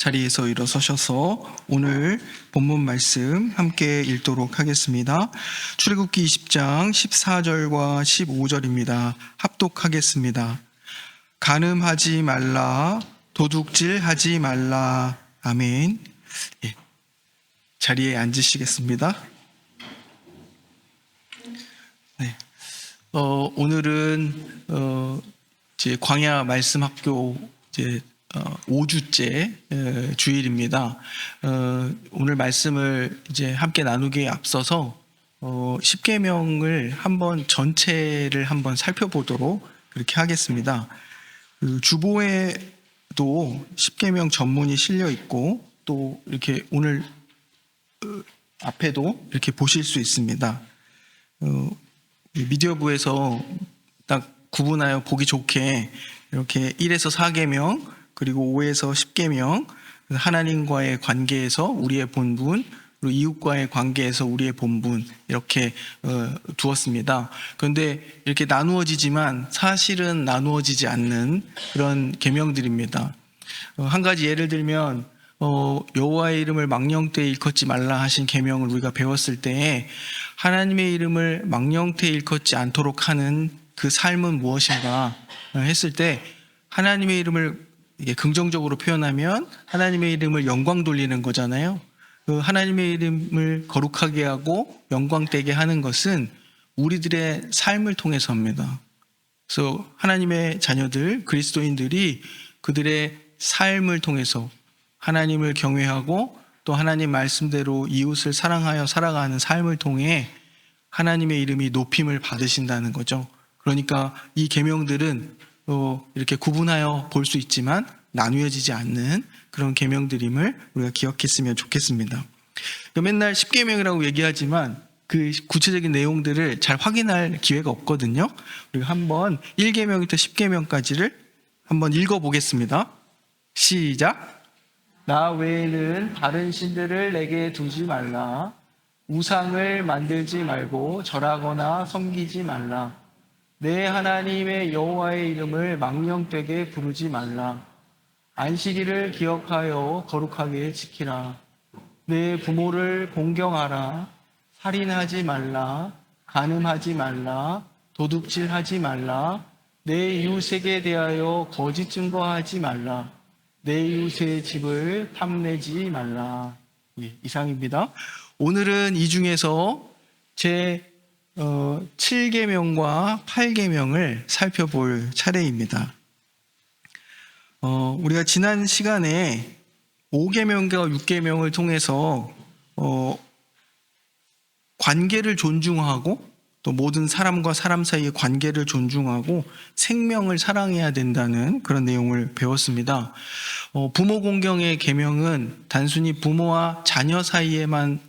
자리에서 일어서셔서 오늘 본문 말씀 함께 읽도록 하겠습니다. 출애굽기 20장 14절과 15절입니다. 합독하겠습니다. 간음하지 말라, 도둑질하지 말라. 아멘. 예, 자리에 앉으시겠습니다. 네. 오늘은 이제 광야 말씀 학교 5주째 주일입니다. 오늘 말씀을 이제 함께 나누기에 앞서서 10계명을 한번 전체를 한번 살펴보도록 그렇게 하겠습니다. 그 주보에도 10계명 전문이 실려 있고 또 이렇게 오늘 앞에도 이렇게 보실 수 있습니다. 미디어부에서 딱 구분하여 보기 좋게 이렇게 1에서 4계명 그리고 5에서 10계명, 하나님과의 관계에서 우리의 본분, 그리고 이웃과의 관계에서 우리의 본분 이렇게 두었습니다. 그런데 이렇게 나누어지지만 사실은 나누어지지 않는 그런 계명들입니다. 한 가지 예를 들면 여호와의 이름을 망령되이 일컫지 말라 하신 계명을 우리가 배웠을 때에 하나님의 이름을 망령되이 일컫지 않도록 하는 그 삶은 무엇인가 했을 때 하나님의 이름을 이게 긍정적으로 표현하면 하나님의 이름을 영광 돌리는 거잖아요. 그 하나님의 이름을 거룩하게 하고 영광되게 하는 것은 우리들의 삶을 통해서입니다. 그래서 하나님의 자녀들, 그리스도인들이 그들의 삶을 통해서 하나님을 경외하고 또 하나님 말씀대로 이웃을 사랑하여 살아가는 삶을 통해 하나님의 이름이 높임을 받으신다는 거죠. 그러니까 이 계명들은 이렇게 구분하여 볼 수 있지만 나누어지지 않는 그런 계명들임을 우리가 기억했으면 좋겠습니다. 맨날 10계명이라고 얘기하지만 그 구체적인 내용들을 잘 확인할 기회가 없거든요. 우리가 한번 1계명부터 10계명까지를 한번 읽어보겠습니다. 시작. 나 외에는 다른 신들을 내게 두지 말라. 우상을 만들지 말고 절하거나 섬기지 말라. 내 하나님의 여호와의 이름을 망령되게 부르지 말라. 안식일을 기억하여 거룩하게 지키라. 내 부모를 공경하라. 살인하지 말라. 간음하지 말라. 도둑질하지 말라. 내 이웃에게 대하여 거짓 증거하지 말라. 내 이웃의 집을 탐내지 말라. 이상입니다. 오늘은 이 중에서 제 7계명과 8계명을 살펴볼 차례입니다. 우리가 지난 시간에 5계명과 6계명을 통해서 관계를 존중하고 또 모든 사람과 사람 사이의 관계를 존중하고 생명을 사랑해야 된다는 그런 내용을 배웠습니다. 부모 공경의 계명은 단순히 부모와 자녀 사이에만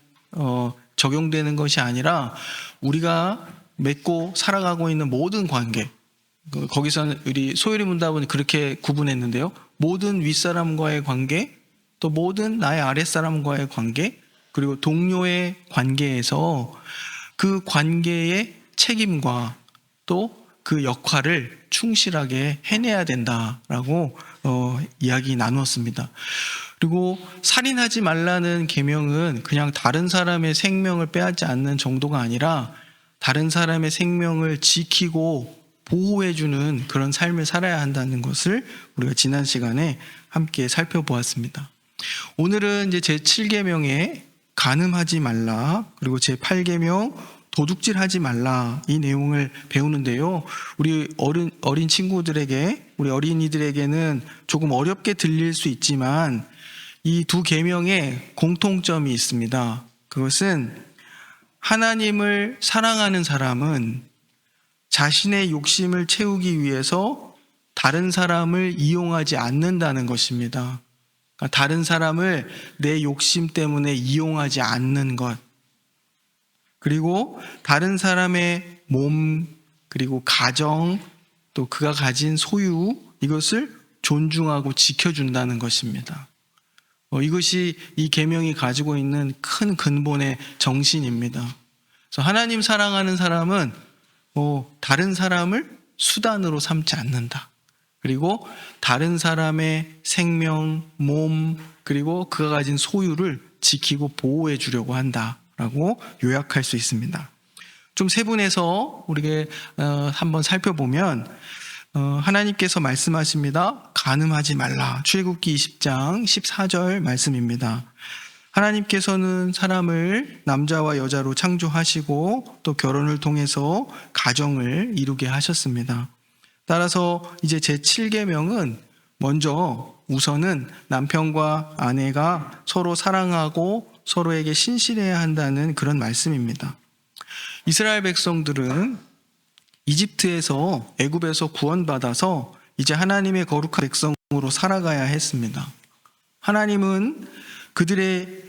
적용되는 것이 아니라 우리가 맺고 살아가고 있는 모든 관계, 거기서는 우리 소율이 문답은 그렇게 구분했는데요. 모든 윗사람과의 관계, 또 모든 나의 아랫사람과의 관계, 그리고 동료의 관계에서 그 관계의 책임과 또 그 역할을 충실하게 해내야 된다라고 이야기 나누었습니다. 그리고 살인하지 말라는 계명은 그냥 다른 사람의 생명을 빼앗지 않는 정도가 아니라 다른 사람의 생명을 지키고 보호해주는 그런 삶을 살아야 한다는 것을 우리가 지난 시간에 함께 살펴보았습니다. 오늘은 이제 제 7계명에 간음하지 말라, 그리고 제 8계명 도둑질하지 말라 이 내용을 배우는데요. 우리 어린 친구들에게, 우리 어린이들에게는 조금 어렵게 들릴 수 있지만 이 두 계명에 공통점이 있습니다. 그것은 하나님을 사랑하는 사람은 자신의 욕심을 채우기 위해서 다른 사람을 이용하지 않는다는 것입니다. 그러니까 다른 사람을 내 욕심 때문에 이용하지 않는 것. 그리고 다른 사람의 몸, 그리고 가정, 또 그가 가진 소유, 이것을 존중하고 지켜준다는 것입니다. 이것이 이 계명이 가지고 있는 큰 근본의 정신입니다. 그래서 하나님 사랑하는 사람은 다른 사람을 수단으로 삼지 않는다. 그리고 다른 사람의 생명, 몸, 그리고 그가 가진 소유를 지키고 보호해 주려고 한다라고 요약할 수 있습니다. 좀 세분해서 우리가 한번 살펴보면 하나님께서 말씀하십니다. 간음하지 말라. 출애굽기 20장 14절 말씀입니다. 하나님께서는 사람을 남자와 여자로 창조하시고 또 결혼을 통해서 가정을 이루게 하셨습니다. 따라서 이제 제7계명은 먼저 우선은 남편과 아내가 서로 사랑하고 서로에게 신실해야 한다는 그런 말씀입니다. 이스라엘 백성들은 이집트에서 애굽에서 구원받아서 이제 하나님의 거룩한 백성으로 살아가야 했습니다. 하나님은 그들의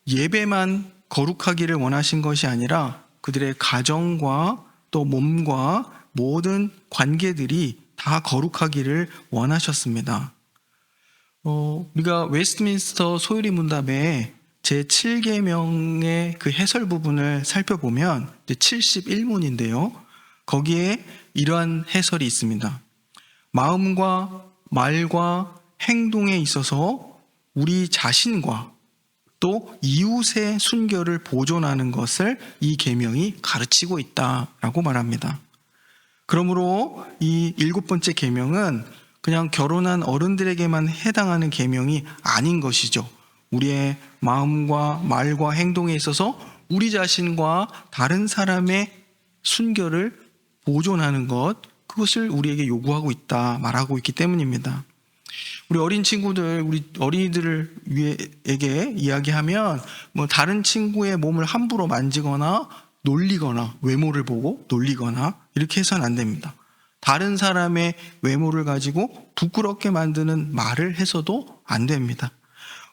예배만 거룩하기를 원하신 것이 아니라 그들의 가정과 또 몸과 모든 관계들이 다 거룩하기를 원하셨습니다. 우리가 웨스트민스터 소유리 문답에 제7계명의 그 해설 부분을 살펴보면 71문인데요. 거기에 이러한 해설이 있습니다. 마음과 말과 행동에 있어서 우리 자신과 또 이웃의 순결을 보존하는 것을 이 계명이 가르치고 있다라고 말합니다. 그러므로 이 7번째 계명은 그냥 결혼한 어른들에게만 해당하는 계명이 아닌 것이죠. 우리의 마음과 말과 행동에 있어서 우리 자신과 다른 사람의 순결을 보존하는 것, 그것을 우리에게 요구하고 있다 말하고 있기 때문입니다. 우리 어린 친구들, 우리 어린이들에게 이야기하면 다른 친구의 몸을 함부로 만지거나 놀리거나 외모를 보고 놀리거나 이렇게 해서는 안 됩니다. 다른 사람의 외모를 가지고 부끄럽게 만드는 말을 해서도 안 됩니다.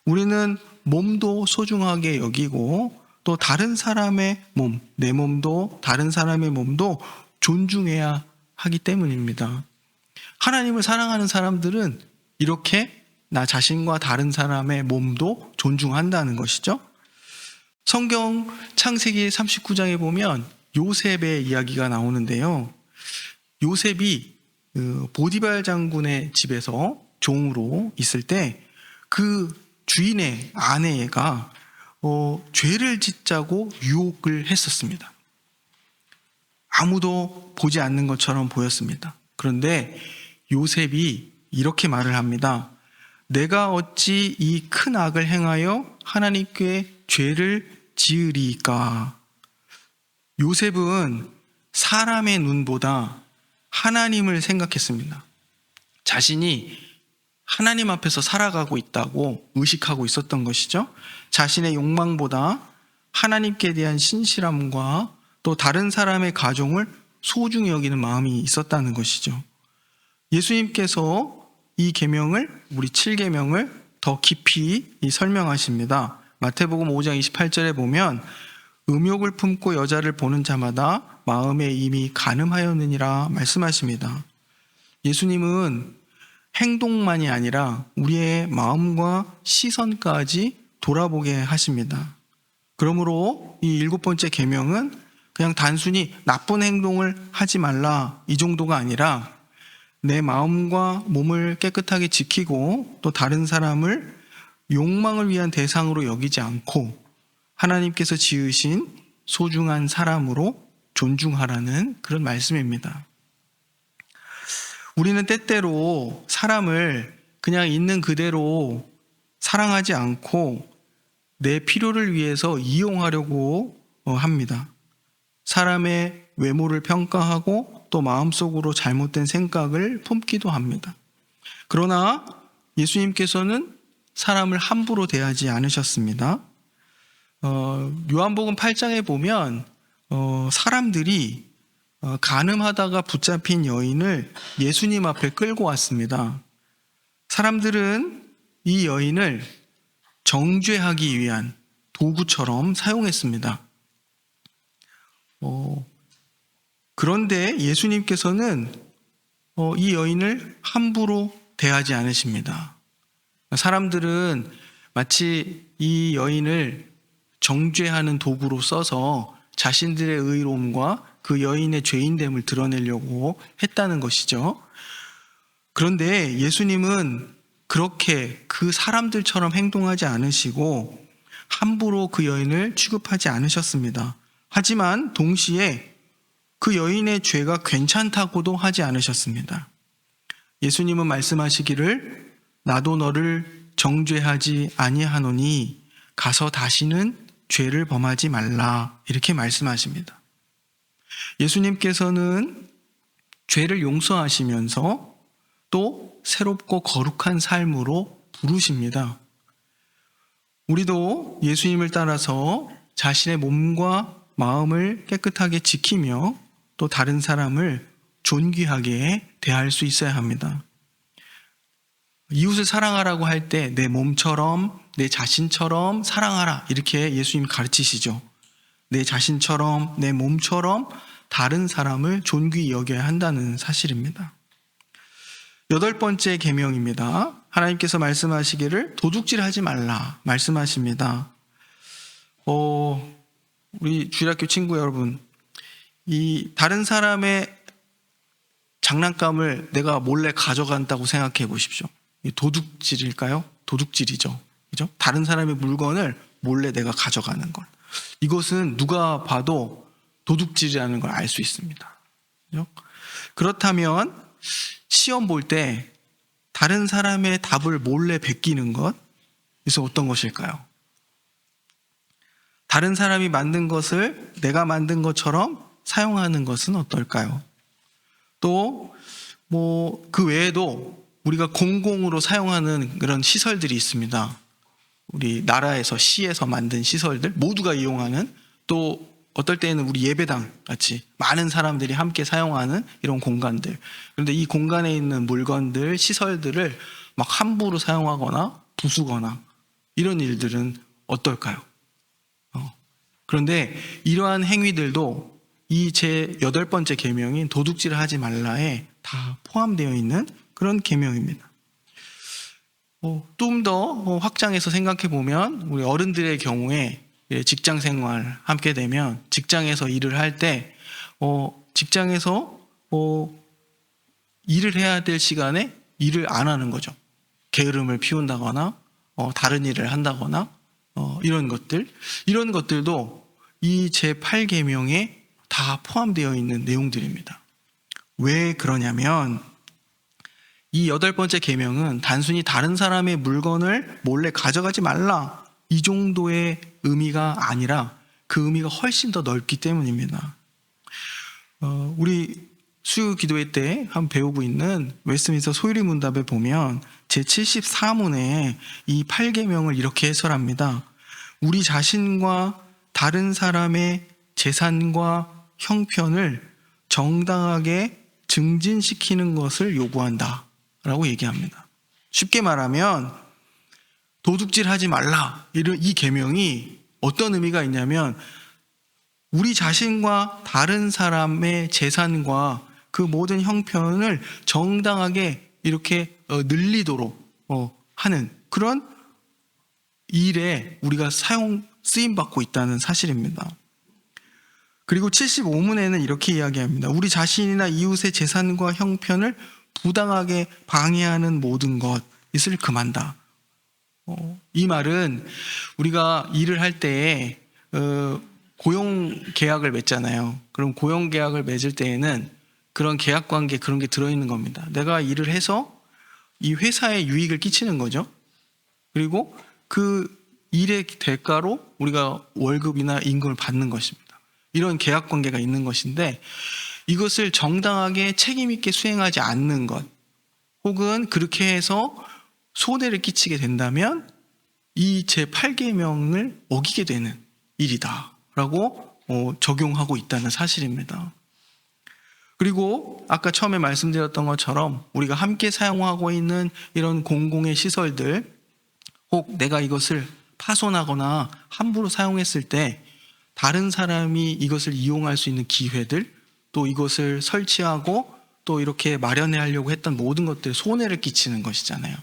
우리는 몸도 소중하게 여기고 또 다른 사람의 몸, 내 몸도 다른 사람의 몸도 존중해야 하기 때문입니다. 하나님을 사랑하는 사람들은 이렇게 나 자신과 다른 사람의 몸도 존중한다는 것이죠. 성경 창세기 39장에 보면 요셉의 이야기가 나오는데요. 요셉이 보디발 장군의 집에서 종으로 있을 때 그 주인의 아내가 죄를 짓자고 유혹을 했었습니다. 아무도 보지 않는 것처럼 보였습니다. 그런데 요셉이 이렇게 말을 합니다. 내가 어찌 이 큰 악을 행하여 하나님께 죄를 지으리까? 요셉은 사람의 눈보다 하나님을 생각했습니다. 자신이 하나님 앞에서 살아가고 있다고 의식하고 있었던 것이죠. 자신의 욕망보다 하나님께 대한 신실함과 또 다른 사람의 가정을 소중히 여기는 마음이 있었다는 것이죠. 예수님께서 이 계명을, 우리 7계명을 더 깊이 설명하십니다. 마태복음 5장 28절에 보면 음욕을 품고 여자를 보는 자마다 마음에 이미 간음하였느니라 말씀하십니다. 예수님은 행동만이 아니라 우리의 마음과 시선까지 돌아보게 하십니다. 그러므로 이 7번째 계명은 그냥 단순히 나쁜 행동을 하지 말라 이 정도가 아니라 내 마음과 몸을 깨끗하게 지키고 또 다른 사람을 욕망을 위한 대상으로 여기지 않고 하나님께서 지으신 소중한 사람으로 존중하라는 그런 말씀입니다. 우리는 때때로 사람을 그냥 있는 그대로 사랑하지 않고 내 필요를 위해서 이용하려고 합니다. 사람의 외모를 평가하고 또 마음속으로 잘못된 생각을 품기도 합니다. 그러나 예수님께서는 사람을 함부로 대하지 않으셨습니다. 요한복음 8장에 보면 사람들이 간음하다가 붙잡힌 여인을 예수님 앞에 끌고 왔습니다. 사람들은 이 여인을 정죄하기 위한 도구처럼 사용했습니다. 그런데 예수님께서는 이 여인을 함부로 대하지 않으십니다. 사람들은 마치 이 여인을 정죄하는 도구로 써서 자신들의 의로움과 그 여인의 죄인됨을 드러내려고 했다는 것이죠. 그런데 예수님은 그렇게 그 사람들처럼 행동하지 않으시고 함부로 그 여인을 취급하지 않으셨습니다. 하지만 동시에 그 여인의 죄가 괜찮다고도 하지 않으셨습니다. 예수님은 말씀하시기를 나도 너를 정죄하지 아니하노니 가서 다시는 죄를 범하지 말라 이렇게 말씀하십니다. 예수님께서는 죄를 용서하시면서 또 새롭고 거룩한 삶으로 부르십니다. 우리도 예수님을 따라서 자신의 몸과 마음을 깨끗하게 지키며 또 다른 사람을 존귀하게 대할 수 있어야 합니다. 이웃을 사랑하라고 할 때 내 몸처럼 내 자신처럼 사랑하라 이렇게 예수님 가르치시죠. 내 자신처럼 내 몸처럼 다른 사람을 존귀히 여겨야 한다는 사실입니다. 8번째 계명입니다. 하나님께서 말씀하시기를 도둑질하지 말라 말씀하십니다. 우리 주일학교 친구 여러분, 이 다른 사람의 장난감을 내가 몰래 가져간다고 생각해 보십시오. 이 도둑질일까요? 도둑질이죠. 그죠? 다른 사람의 물건을 몰래 내가 가져가는 것. 이것은 누가 봐도 도둑질이라는 걸 알 수 있습니다. 그죠? 그렇다면 시험 볼 때 다른 사람의 답을 몰래 베끼는 것, 그래서 어떤 것일까요? 다른 사람이 만든 것을 내가 만든 것처럼 사용하는 것은 어떨까요? 또 그 외에도 우리가 공공으로 사용하는 그런 시설들이 있습니다. 우리 나라에서 시에서 만든 시설들 모두가 이용하는, 또 어떨 때는 우리 예배당 같이 많은 사람들이 함께 사용하는 이런 공간들. 그런데 이 공간에 있는 물건들, 시설들을 막 함부로 사용하거나 부수거나 이런 일들은 어떨까요? 그런데 이러한 행위들도 이 제 8번째 계명인 도둑질을 하지 말라에 다 포함되어 있는 그런 계명입니다. 좀 더 확장해서 생각해 보면 우리 어른들의 경우에 직장 생활 함께 되면 직장에서 일을 할 때 직장에서 일을 해야 될 시간에 일을 안 하는 거죠. 게으름을 피운다거나 다른 일을 한다거나 이런 것들도 이 제8계명에 다 포함되어 있는 내용들입니다. 왜 그러냐면 이 8번째 계명은 단순히 다른 사람의 물건을 몰래 가져가지 말라 이 정도의 의미가 아니라 그 의미가 훨씬 더 넓기 때문입니다. 우리 수요 기도회 때 한번 배우고 있는 웨스트민스터 소유리 문답에 보면 제74문에 이 8계명을 이렇게 해설합니다. 우리 자신과 다른 사람의 재산과 형편을 정당하게 증진시키는 것을 요구한다 라고 얘기합니다. 쉽게 말하면 도둑질하지 말라 이 계명이 어떤 의미가 있냐면 우리 자신과 다른 사람의 재산과 그 모든 형편을 정당하게 이렇게 늘리도록 하는 그런 일에 우리가 쓰임받고 있다는 사실입니다. 그리고 75문에는 이렇게 이야기합니다. 우리 자신이나 이웃의 재산과 형편을 부당하게 방해하는 모든 것을 금한다. 이 말은 우리가 일을 할 때 고용 계약을 맺잖아요. 그럼 고용 계약을 맺을 때에는 그런 계약 관계 그런 게 들어있는 겁니다. 내가 일을 해서 이 회사에 유익을 끼치는 거죠. 그리고 그 일의 대가로 우리가 월급이나 임금을 받는 것입니다. 이런 계약 관계가 있는 것인데 이것을 정당하게 책임 있게 수행하지 않는 것 혹은 그렇게 해서 손해를 끼치게 된다면 이 제8계명을 어기게 되는 일이다 라고 적용하고 있다는 사실입니다. 그리고 아까 처음에 말씀드렸던 것처럼 우리가 함께 사용하고 있는 이런 공공의 시설들 혹 내가 이것을 파손하거나 함부로 사용했을 때 다른 사람이 이것을 이용할 수 있는 기회들 또 이것을 설치하고 또 이렇게 마련하려고 했던 모든 것들에 손해를 끼치는 것이잖아요.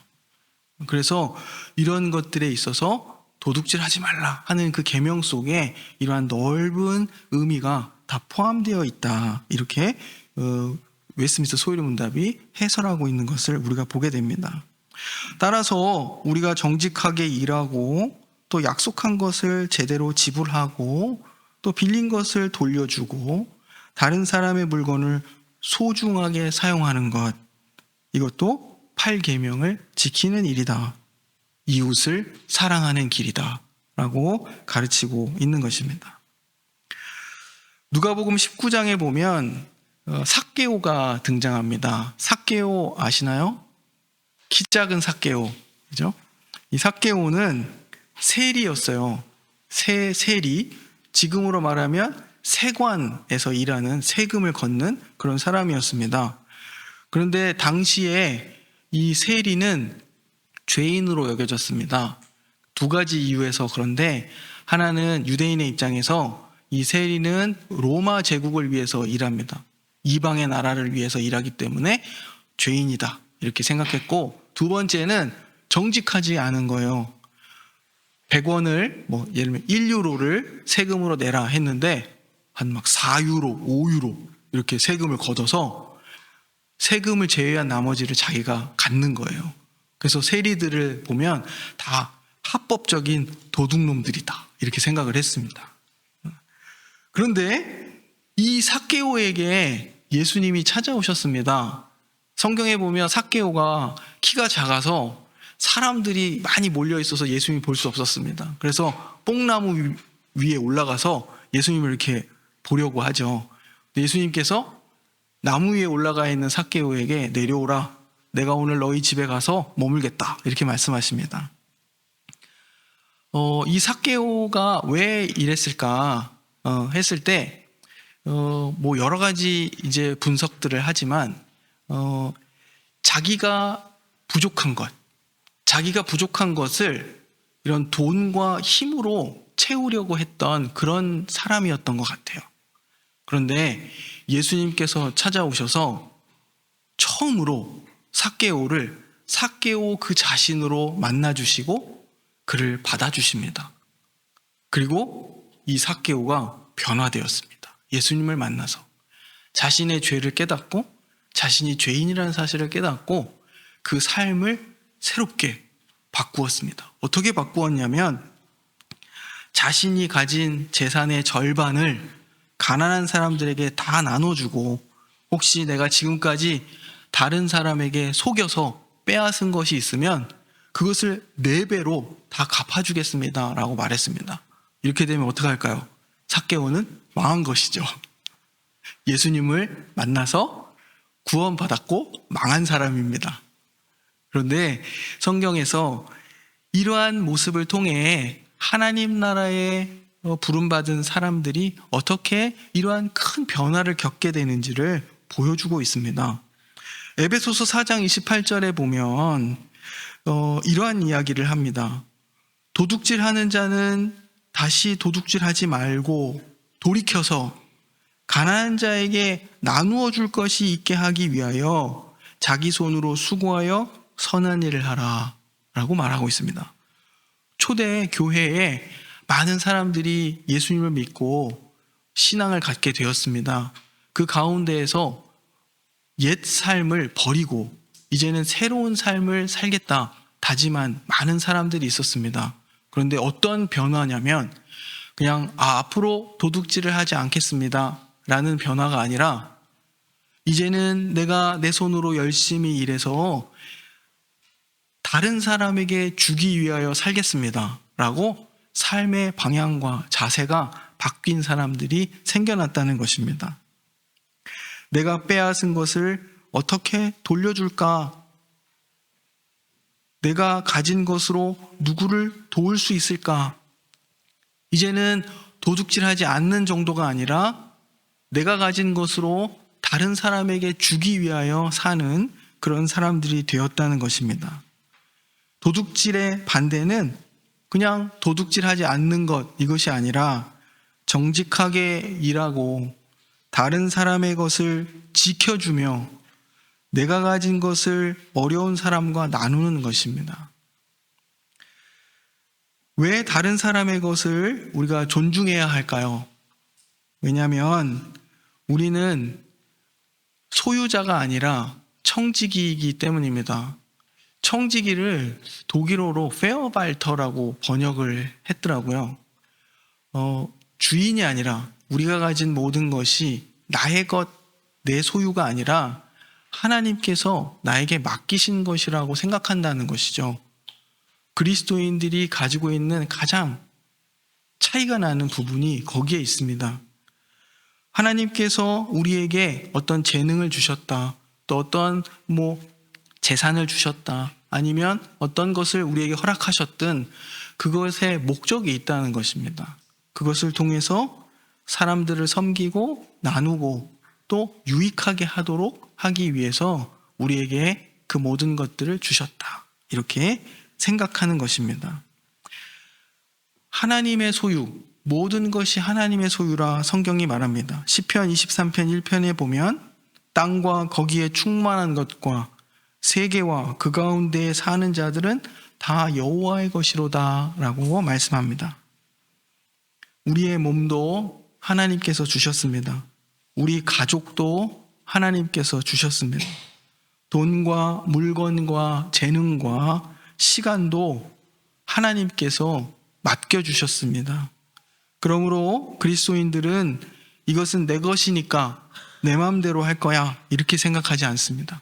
그래서 이런 것들에 있어서 도둑질하지 말라 하는 그 계명 속에 이러한 넓은 의미가 다 포함되어 있다 이렇게 웨스트민스터 소요리 문답이 해설하고 있는 것을 우리가 보게 됩니다. 따라서 우리가 정직하게 일하고 또 약속한 것을 제대로 지불하고 또 빌린 것을 돌려주고 다른 사람의 물건을 소중하게 사용하는 것, 이것도 8계명을 지키는 일이다. 이웃을 사랑하는 길이다 라고 가르치고 있는 것입니다. 누가복음 19장에 보면 삭개오가 등장합니다. 삭개오 아시나요? 키 작은 삭개오, 그죠? 이 삭개오는 세리였어요. 세리, 지금으로 말하면 세관에서 일하는 세금을 걷는 그런 사람이었습니다. 그런데 당시에 이 세리는 죄인으로 여겨졌습니다. 두 가지 이유에서 그런데, 하나는 유대인의 입장에서 이 세리는 로마 제국을 위해서 일합니다. 이방의 나라를 위해서 일하기 때문에 죄인이다 이렇게 생각했고, 두 번째는 정직하지 않은 거예요. 100원을 예를 들면 1유로를 세금으로 내라 했는데 한 막 4유로, 5유로 이렇게 세금을 걷어서 세금을 제외한 나머지를 자기가 갖는 거예요. 그래서 세리들을 보면 다 합법적인 도둑놈들이다 이렇게 생각을 했습니다. 그런데 이 삭개오에게 예수님이 찾아오셨습니다. 성경에 보면 삭개오가 키가 작아서 사람들이 많이 몰려 있어서 예수님이 볼 수 없었습니다. 그래서 뽕나무 위에 올라가서 예수님을 이렇게 보려고 하죠. 예수님께서 나무 위에 올라가 있는 삭개오에게 내려오라. 내가 오늘 너희 집에 가서 머물겠다. 이렇게 말씀하십니다. 이 삭개오가 왜 이랬을까 했을 때 여러 가지 이제 분석들을 하지만 자기가 부족한 것을 이런 돈과 힘으로 채우려고 했던 그런 사람이었던 것 같아요. 그런데 예수님께서 찾아오셔서 처음으로 삭개오 그 자신으로 만나주시고 그를 받아주십니다. 그리고 이 삭개오가 변화되었습니다. 예수님을 만나서 자신의 죄를 깨닫고 자신이 죄인이라는 사실을 깨닫고 그 삶을 새롭게 바꾸었습니다. 어떻게 바꾸었냐면 자신이 가진 재산의 절반을 가난한 사람들에게 다 나눠주고, 혹시 내가 지금까지 다른 사람에게 속여서 빼앗은 것이 있으면 그것을 4배로 다 갚아주겠습니다 라고 말했습니다. 이렇게 되면 어떡할까요? 삭개오는 망한 것이죠. 예수님을 만나서 구원받았고 망한 사람입니다. 그런데 성경에서 이러한 모습을 통해 하나님 나라에 부름받은 사람들이 어떻게 이러한 큰 변화를 겪게 되는지를 보여주고 있습니다. 에베소서 4장 28절에 보면 이러한 이야기를 합니다. 도둑질하는 자는 다시 도둑질하지 말고 돌이켜서 가난한 자에게 나누어 줄 것이 있게 하기 위하여 자기 손으로 수고하여 선한 일을 하라 라고 말하고 있습니다. 초대 교회에 많은 사람들이 예수님을 믿고 신앙을 갖게 되었습니다. 그 가운데에서 옛 삶을 버리고 이제는 새로운 삶을 살겠다 다짐한 많은 사람들이 있었습니다. 그런데 어떤 변화냐면 그냥 앞으로 도둑질을 하지 않겠습니다 라는 변화가 아니라, 이제는 내가 내 손으로 열심히 일해서 다른 사람에게 주기 위하여 살겠습니다 라고 삶의 방향과 자세가 바뀐 사람들이 생겨났다는 것입니다. 내가 빼앗은 것을 어떻게 돌려줄까? 내가 가진 것으로 누구를 도울 수 있을까? 이제는 도둑질하지 않는 정도가 아니라 내가 가진 것으로 다른 사람에게 주기 위하여 사는 그런 사람들이 되었다는 것입니다. 도둑질의 반대는 그냥 도둑질하지 않는 것, 이것이 아니라 정직하게 일하고 다른 사람의 것을 지켜주며 내가 가진 것을 어려운 사람과 나누는 것입니다. 왜 다른 사람의 것을 우리가 존중해야 할까요? 왜냐하면 우리는 소유자가 아니라 청지기이기 때문입니다. 청지기를 독일어로 페어발터라고 번역을 했더라고요. 주인이 아니라 우리가 가진 모든 것이 나의 것, 내 소유가 아니라 하나님께서 나에게 맡기신 것이라고 생각한다는 것이죠. 그리스도인들이 가지고 있는 가장 차이가 나는 부분이 거기에 있습니다. 하나님께서 우리에게 어떤 재능을 주셨다, 또 어떤 재산을 주셨다, 아니면 어떤 것을 우리에게 허락하셨든 그것에 목적이 있다는 것입니다. 그것을 통해서 사람들을 섬기고 나누고 또 유익하게 하도록 하기 위해서 우리에게 그 모든 것들을 주셨다, 이렇게 생각하는 것입니다. 하나님의 소유, 모든 것이 하나님의 소유라 성경이 말합니다. 시편 23편 1편에 보면 땅과 거기에 충만한 것과 세계와 그 가운데에 사는 자들은 다 여호와의 것이로다 라고 말씀합니다. 우리의 몸도 하나님께서 주셨습니다. 우리 가족도 하나님께서 주셨습니다. 돈과 물건과 재능과 시간도 하나님께서 맡겨주셨습니다. 그러므로 그리스도인들은 이것은 내 것이니까 내 마음대로 할 거야, 이렇게 생각하지 않습니다.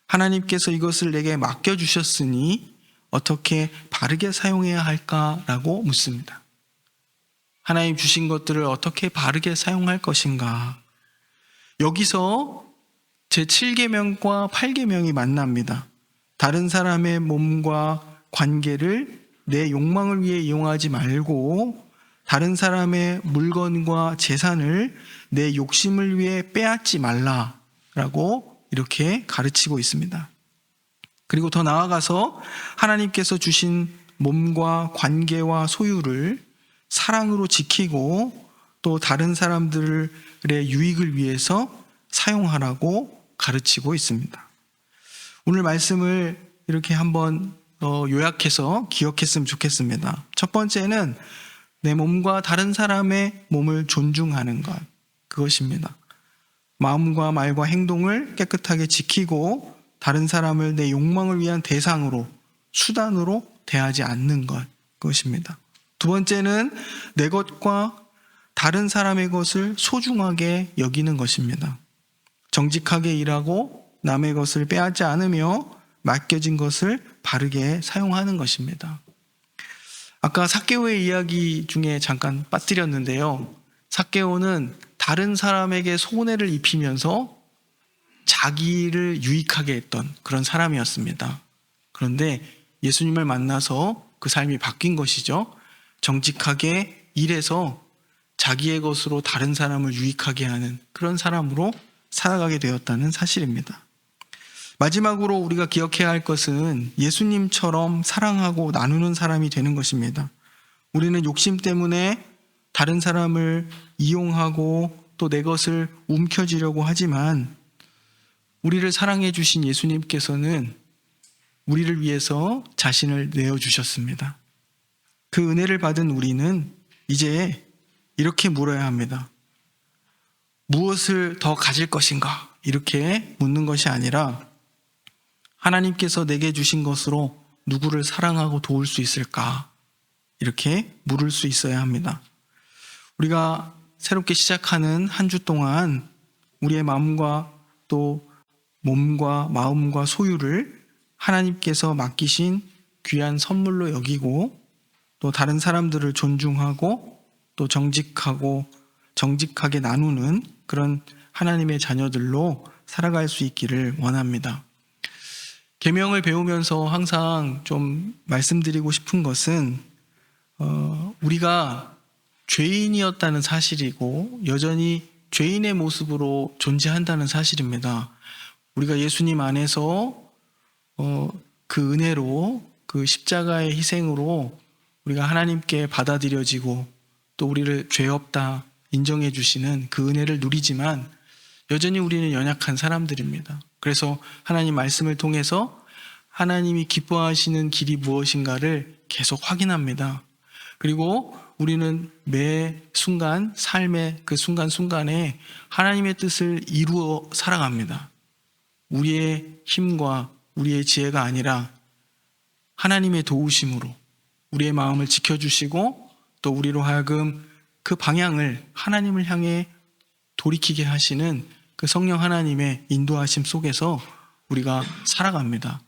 하나님께서 이것을 내게 맡겨주셨으니 어떻게 바르게 사용해야 할까라고 묻습니다. 하나님 주신 것들을 어떻게 바르게 사용할 것인가? 여기서 제7계명과 8계명이 만납니다. 다른 사람의 몸과 관계를 내 욕망을 위해 이용하지 말고 다른 사람의 물건과 재산을 내 욕심을 위해 빼앗지 말라라고 이렇게 가르치고 있습니다. 그리고 더 나아가서 하나님께서 주신 몸과 관계와 소유를 사랑으로 지키고 또 다른 사람들의 유익을 위해서 사용하라고 가르치고 있습니다. 오늘 말씀을 이렇게 한번 요약해서 기억했으면 좋겠습니다. 첫 번째는 내 몸과 다른 사람의 몸을 존중하는 것, 그것입니다. 마음과 말과 행동을 깨끗하게 지키고 다른 사람을 내 욕망을 위한 대상으로, 수단으로 대하지 않는 것, 그것입니다. 두 번째는 내 것과 다른 사람의 것을 소중하게 여기는 것입니다. 정직하게 일하고 남의 것을 빼앗지 않으며 맡겨진 것을 바르게 사용하는 것입니다. 아까 삭개오의 이야기 중에 잠깐 빠뜨렸는데요. 삭개오는 다른 사람에게 손해를 입히면서 자기를 유익하게 했던 그런 사람이었습니다. 그런데 예수님을 만나서 그 삶이 바뀐 것이죠. 정직하게 일해서 자기의 것으로 다른 사람을 유익하게 하는 그런 사람으로 살아가게 되었다는 사실입니다. 마지막으로 우리가 기억해야 할 것은 예수님처럼 사랑하고 나누는 사람이 되는 것입니다. 우리는 욕심 때문에 다른 사람을 이용하고 또 내 것을 움켜쥐려고 하지만 우리를 사랑해 주신 예수님께서는 우리를 위해서 자신을 내어주셨습니다. 그 은혜를 받은 우리는 이제 이렇게 물어야 합니다. 무엇을 더 가질 것인가? 이렇게 묻는 것이 아니라 하나님께서 내게 주신 것으로 누구를 사랑하고 도울 수 있을까? 이렇게 물을 수 있어야 합니다. 우리가 새롭게 시작하는 한 주 동안 우리의 마음과 또 몸과 마음과 소유를 하나님께서 맡기신 귀한 선물로 여기고 또 다른 사람들을 존중하고 또 정직하게 나누는 그런 하나님의 자녀들로 살아갈 수 있기를 원합니다. 계명을 배우면서 항상 좀 말씀드리고 싶은 것은 우리가 죄인이었다는 사실이고 여전히 죄인의 모습으로 존재한다는 사실입니다. 우리가 예수님 안에서 그 은혜로 그 십자가의 희생으로 우리가 하나님께 받아들여지고 또 우리를 죄 없다 인정해 주시는 그 은혜를 누리지만 여전히 우리는 연약한 사람들입니다. 그래서 하나님 말씀을 통해서 하나님이 기뻐하시는 길이 무엇인가를 계속 확인합니다. 그리고 우리는 매 순간, 삶의 그 순간순간에 하나님의 뜻을 이루어 살아갑니다. 우리의 힘과 우리의 지혜가 아니라 하나님의 도우심으로 우리의 마음을 지켜주시고 또 우리로 하여금 그 방향을 하나님을 향해 돌이키게 하시는 그 성령 하나님의 인도하심 속에서 우리가 살아갑니다.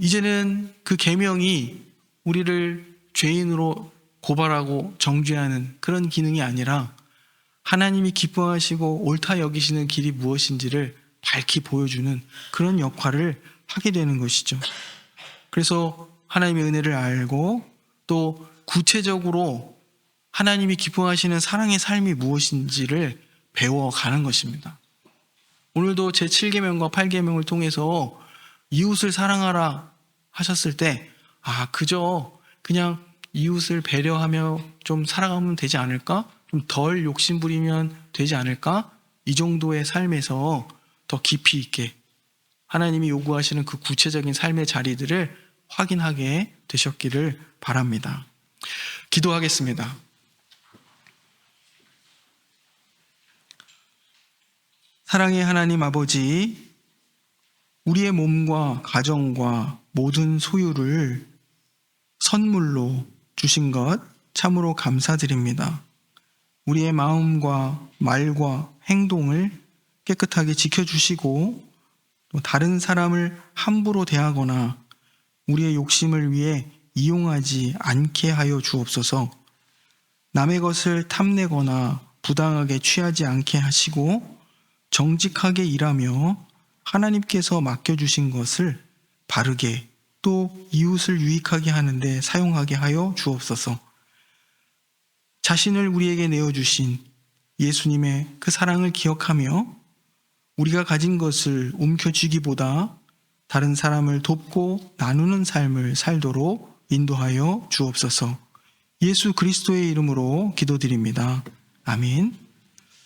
이제는 그 계명이 우리를 죄인으로 고발하고 정죄하는 그런 기능이 아니라 하나님이 기뻐하시고 옳다 여기시는 길이 무엇인지를 밝히 보여주는 그런 역할을 하게 되는 것이죠. 그래서 하나님의 은혜를 알고 또 구체적으로 하나님이 기뻐하시는 사랑의 삶이 무엇인지를 배워가는 것입니다. 오늘도 제7계명과 8계명을 통해서 이웃을 사랑하라 하셨을 때 그저 그냥 이웃을 배려하며 좀 살아가면 되지 않을까? 좀 덜 욕심부리면 되지 않을까? 이 정도의 삶에서 더 깊이 있게 하나님이 요구하시는 그 구체적인 삶의 자리들을 확인하게 되셨기를 바랍니다. 기도하겠습니다. 사랑의 하나님 아버지, 우리의 몸과 가정과 모든 소유를 선물로 주신 것 참으로 감사드립니다. 우리의 마음과 말과 행동을 깨끗하게 지켜주시고 또 다른 사람을 함부로 대하거나 우리의 욕심을 위해 이용하지 않게 하여 주옵소서. 남의 것을 탐내거나 부당하게 취하지 않게 하시고 정직하게 일하며 하나님께서 맡겨주신 것을 바르게 또 이웃을 유익하게 하는데 사용하게 하여 주옵소서. 자신을 우리에게 내어주신 예수님의 그 사랑을 기억하며 우리가 가진 것을 움켜쥐기보다 다른 사람을 돕고 나누는 삶을 살도록 인도하여 주옵소서. 예수 그리스도의 이름으로 기도드립니다. 아멘.